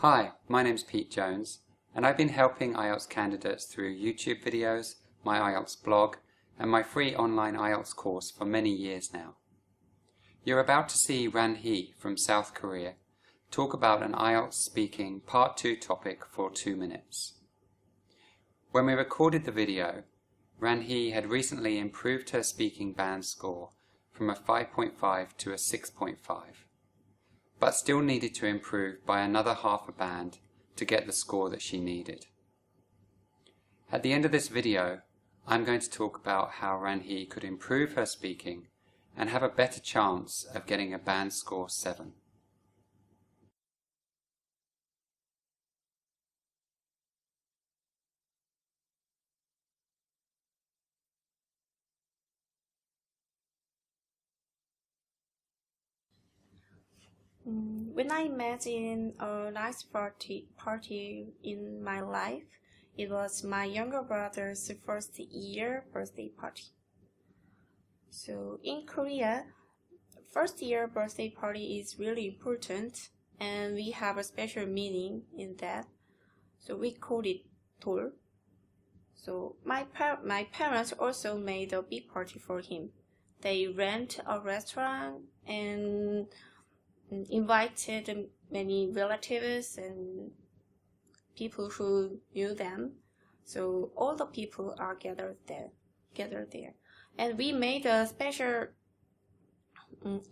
Hi, my name's Pete Jones, and I've been helping IELTS candidates through YouTube videos, my IELTS blog, and my free online IELTS course for many years now. You're about to see Ran Hee from South Korea talk about an IELTS speaking Part 2 topic for 2 minutes. When we recorded the video, Ran Hee had recently improved her speaking band score from a 5.5 to a 6.5. but still needed to improve by another half a band to get the score that she needed. At the end of this video, I'm going to talk about how Ran Hee could improve her speaking and have a better chance of getting a band score 7. When I imagine a nice party in my life, it was my younger brother's first year birthday party. So in Korea, first year birthday party is really important, and we have a special meaning in that. So we call it 돌. So my parents also made a big party for him. They rent a restaurant and invited many relatives and people who knew them. So all the people are gathered there. And we made a special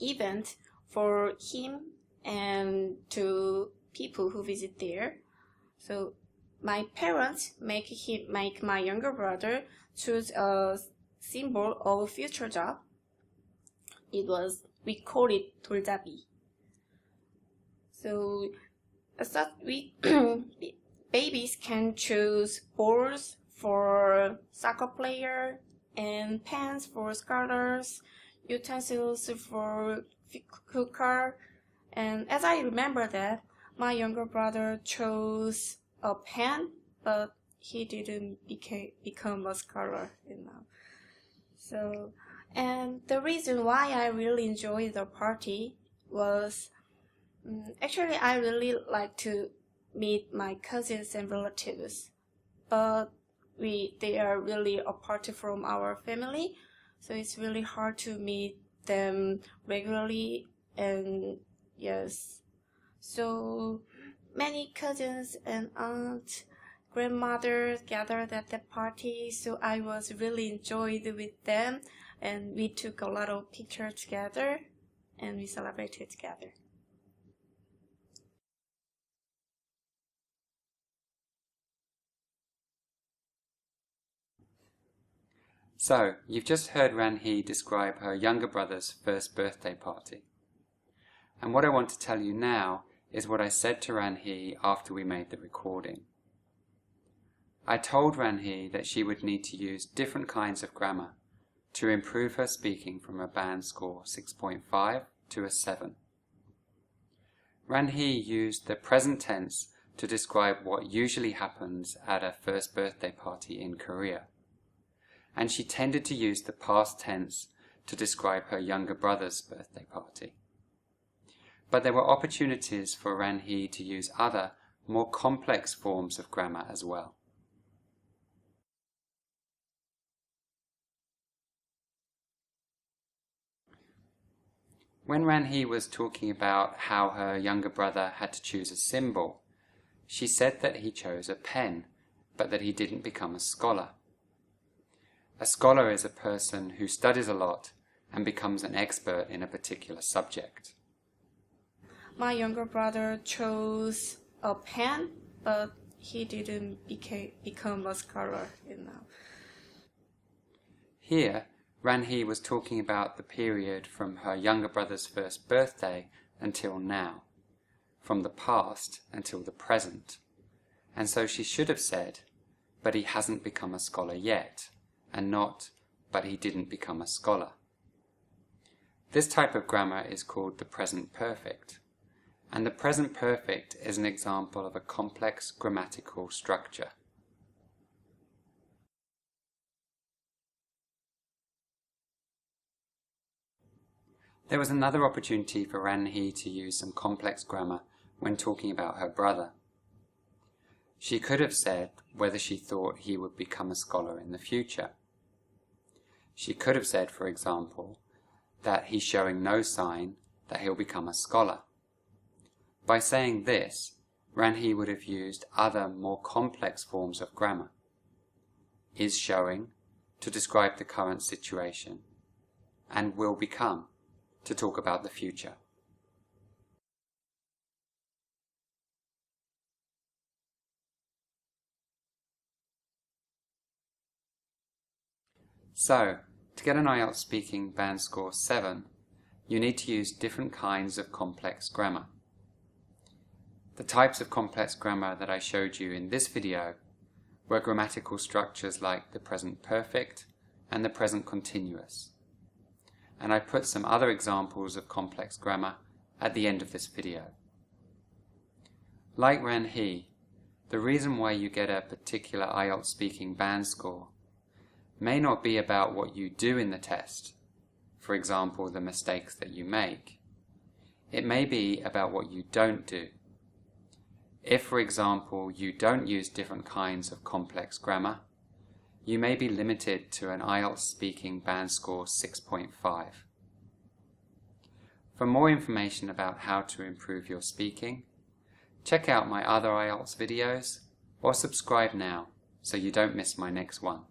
event for him and to people who visit there. So my parents make my younger brother choose a symbol of future job. We call it 돌잡이. So babies can choose balls for soccer player and pens for scholars, utensils for cooker. And as I remember that, my younger brother chose a pen, but he didn't become a scholar, So, and the reason why I really enjoyed the party was actually, I really like to meet my cousins and relatives, but they are really apart from our family, so it's really hard to meet them regularly. And yes, so many cousins and aunts, grandmothers gathered at the party, so I was really enjoyed with them, and we took a lot of pictures together, and we celebrated together. So, you've just heard Ran Hee describe her younger brother's first birthday party. And what I want to tell you now is what I said to Ran Hee after we made the recording. I told Ran Hee that she would need to use different kinds of grammar to improve her speaking from a band score 6.5 to a 7. Ran Hee used the present tense to describe what usually happens at a first birthday party in Korea, and she tended to use the past tense to describe her younger brother's birthday party. But there were opportunities for Ran Hee to use other, more complex forms of grammar as well. When Ran Hee was talking about how her younger brother had to choose a symbol, she said that he chose a pen, but that he didn't become a scholar. A scholar is a person who studies a lot and becomes an expert in a particular subject. My younger brother chose a pen, but he didn't become a scholar, Here, Ran Hee was talking about the period from her younger brother's first birthday until now, from the past until the present. And so she should have said, but he hasn't become a scholar yet, and not, but he didn't become a scholar. This type of grammar is called the present perfect, and the present perfect is an example of a complex grammatical structure. There was another opportunity for Ran Hee to use some complex grammar when talking about her brother. She could have said whether she thought he would become a scholar in the future. She could have said, for example, that he's showing no sign that he'll become a scholar. By saying this, Ranhee would have used other, more complex forms of grammar. Is showing to describe the current situation, and will become to talk about the future. So, to get an IELTS speaking band score 7, you need to use different kinds of complex grammar. The types of complex grammar that I showed you in this video were grammatical structures like the present perfect and the present continuous. And I put some other examples of complex grammar at the end of this video. Like Ranhee, the reason why you get a particular IELTS speaking band score may not be about what you do in the test, for example, the mistakes that you make. It may be about what you don't do. If, for example, you don't use different kinds of complex grammar, you may be limited to an IELTS speaking band score 6.5. For more information about how to improve your speaking, check out my other IELTS videos or subscribe now so you don't miss my next one.